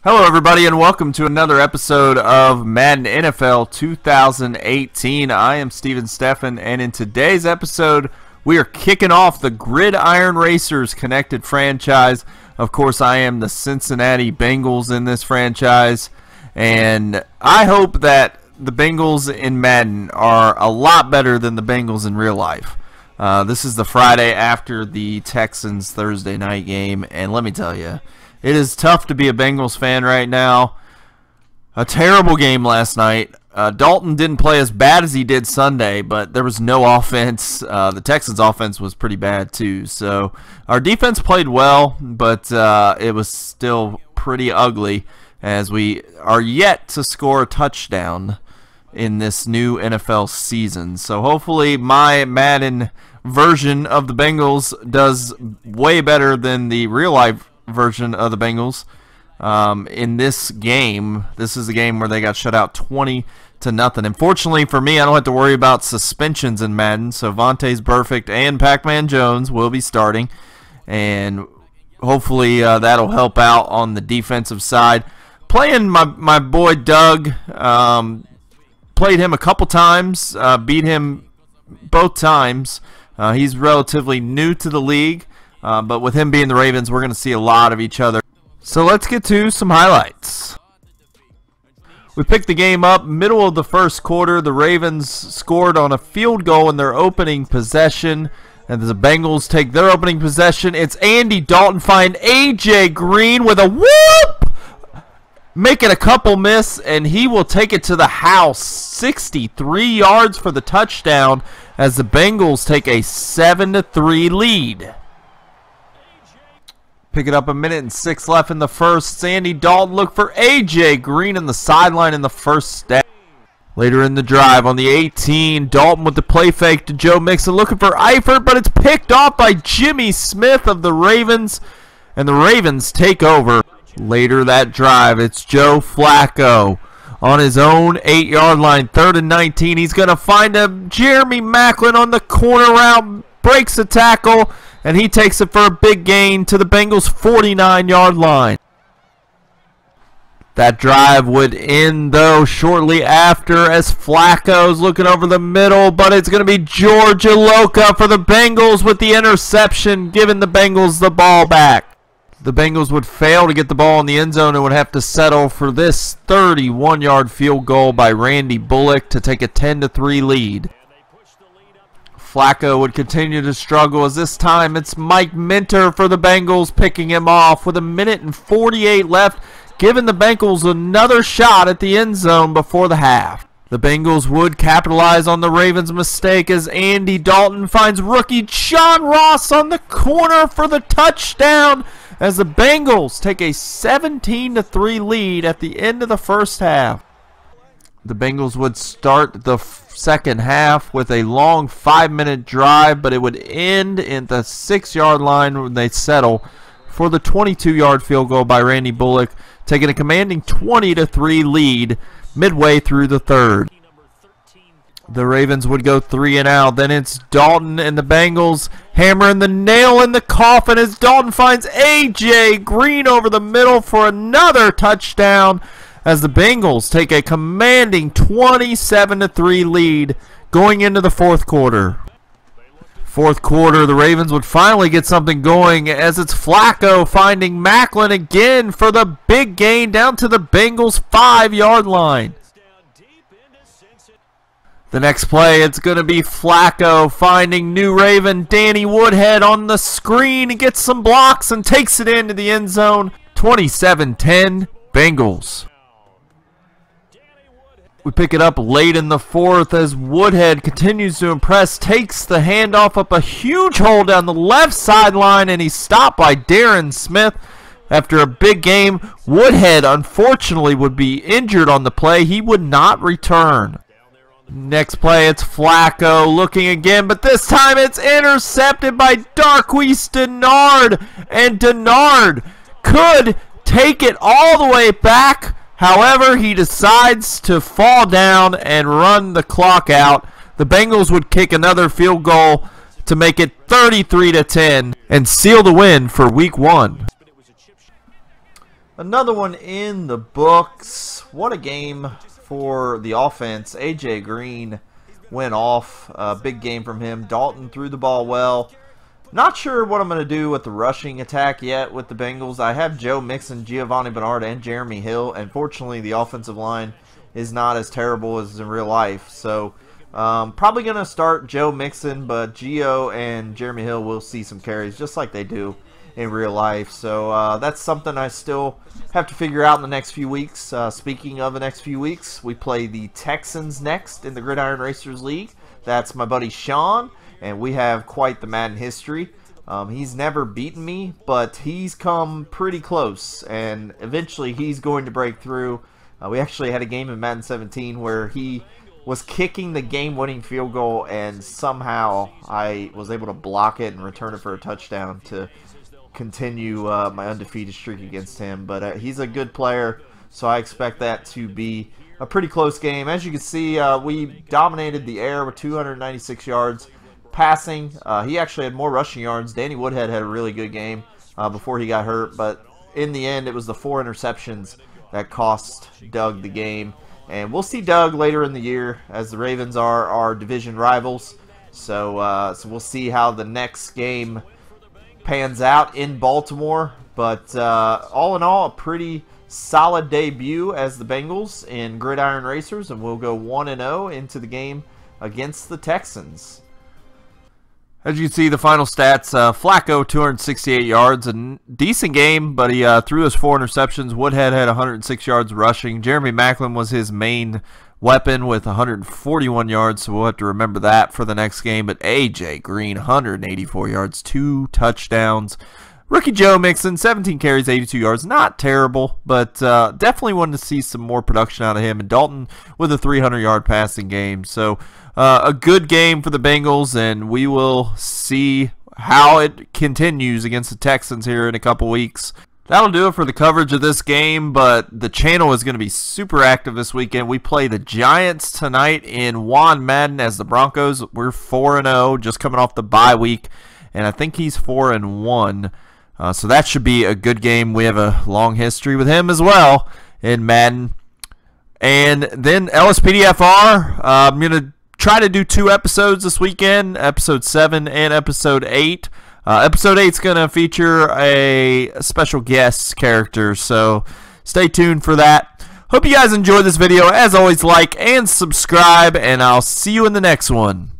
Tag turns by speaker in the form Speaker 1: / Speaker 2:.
Speaker 1: Hello everybody and welcome to another episode of Madden NFL 2018. I am Steven Steffen, and in today's episode we are kicking off the Gridiron Racers Connected franchise. Of course, I am the Cincinnati Bengals in this franchise, and I hope that the Bengals in Madden are a lot better than the Bengals in real life. This is the Friday after the Texans Thursday night game, and let me tell you, it is tough to be a Bengals fan right now. A terrible game last night. Dalton didn't play as bad as he did Sunday, but there was no offense. The Texans' offense was pretty bad too. So our defense played well, but it was still pretty ugly as we are yet to score a touchdown in this new NFL season. So hopefully my Madden version of the Bengals does way better than the real-life version of the Bengals in this game. This is the game where they got shut out 20-0. Unfortunately for me, I don't have to worry about suspensions in Madden, so Vontaze Burfict and Pac-Man Jones will be starting, and hopefully that'll help out on the defensive side. Playing my boy Doug, played him a couple times, beat him both times. He's relatively new to the league. But with him being the Ravens, we're going to see a lot of each other. So let's get to some highlights. We picked the game up middle of the first quarter. The Ravens scored on a field goal in their opening possession, and the Bengals take their opening possession. It's Andy Dalton find A.J. Green with a whoop! Making a couple miss, and he will take it to the house. 63 yards for the touchdown as the Bengals take a 7-3 lead. Pick it up, 1:06 left in the first. Andy Dalton look for A.J. Green in the sideline in the first step. Later in the drive on the 18, Dalton with the play fake to Joe Mixon looking for Eifert, but it's picked off by Jimmy Smith of the Ravens, and the Ravens take over. Later that drive, it's Joe Flacco on his own 8-yard line, 3rd and 19. He's going to find Jeremy Maclin on the corner route, breaks a tackle, and he takes it for a big gain to the Bengals' 49-yard line. That drive would end, though, shortly after as Flacco's looking over the middle, but it's going to be George Iloka for the Bengals with the interception, giving the Bengals the ball back. The Bengals would fail to get the ball in the end zone and would have to settle for this 31-yard field goal by Randy Bullock to take a 10-3 lead. Flacco would continue to struggle as this time it's Mike Minter for the Bengals picking him off with 1:48 left, giving the Bengals another shot at the end zone before the half. The Bengals would capitalize on the Ravens' mistake as Andy Dalton finds rookie John Ross on the corner for the touchdown as the Bengals take a 17-3 lead at the end of the first half. The Bengals would start the second half with a long 5-minute drive, but it would end in the 6-yard line when they settle for the 22-yard field goal by Randy Bullock, taking a commanding 20-3 lead midway through the third. The Ravens would go 3 and out. Then it's Dalton and the Bengals hammering the nail in the coffin as Dalton finds A.J. Green over the middle for another touchdown, as the Bengals take a commanding 27-3 lead going into the fourth quarter. Fourth quarter, the Ravens would finally get something going as it's Flacco finding Maclin again for the big gain down to the Bengals' 5-yard line. The next play, it's going to be Flacco finding New Raven Danny Woodhead on the screen and gets some blocks and takes it into the end zone. 27-10 Bengals. We pick it up late in the fourth as Woodhead continues to impress, takes the handoff up a huge hole down the left sideline, and he's stopped by Darren Smith. After a big game, Woodhead unfortunately would be injured on the play. He would not return. Next play, it's Flacco looking again, but this time it's intercepted by Darqueze Dennard, and Dennard could take it all the way back. However, he decides to fall down and run the clock out. The Bengals would kick another field goal to make it 33-10 and seal the win for Week 1. Another one in the books. What a game for the offense. AJ Green went off. Big game from him. Dalton threw the ball well. Not sure what I'm going to do with the rushing attack yet with the Bengals. I have Joe Mixon, Giovanni Bernard, and Jeremy Hill. And fortunately, the offensive line is not as terrible as in real life. So, probably going to start Joe Mixon, but Gio and Jeremy Hill will see some carries just like they do in real life. So, that's something I still have to figure out in the next few weeks. Speaking of the next few weeks, we play the Texans next in the Gridiron Racers League. That's my buddy Sean. And we have quite the Madden history. He's never beaten me, but he's come pretty close, and eventually he's going to break through. We actually had a game in Madden 17 where he was kicking the game-winning field goal, and somehow I was able to block it and return it for a touchdown to continue my undefeated streak against him. But he's a good player, so I expect that to be a pretty close game. As you can see, we dominated the air with 296 yards. Passing, he actually had more rushing yards. Danny Woodhead had a really good game before he got hurt, but in the end it was the 4 interceptions that cost Doug the game. And we'll see Doug later in the year, as the Ravens are our division rivals. So we'll see how the next game pans out in Baltimore. But all in all, a pretty solid debut as the Bengals in Gridiron Racers, and we'll go 1-0 into the game against the Texans. As you can see, the final stats, Flacco, 268 yards, a decent game, but he threw his 4 interceptions. Woodhead had 106 yards rushing. Jeremy Maclin was his main weapon with 141 yards, so we'll have to remember that for the next game. But A.J. Green, 184 yards, 2 touchdowns. Rookie Joe Mixon, 17 carries, 82 yards. Not terrible, but definitely wanted to see some more production out of him. And Dalton with a 300-yard passing game. So a good game for the Bengals, and we will see how it continues against the Texans here in a couple weeks. That'll do it for the coverage of this game, but the channel is going to be super active this weekend. We play the Giants tonight in Juan Madden as the Broncos. We're 4-0, just coming off the bye week, and I think he's 4-1. So that should be a good game. We have a long history with him as well in Madden. And then LSPDFR, I'm going to try to do 2 episodes this weekend, episode 7 and episode 8. Episode 8 is going to feature a special guest character, so stay tuned for that. Hope you guys enjoyed this video. As always, like and subscribe, and I'll see you in the next one.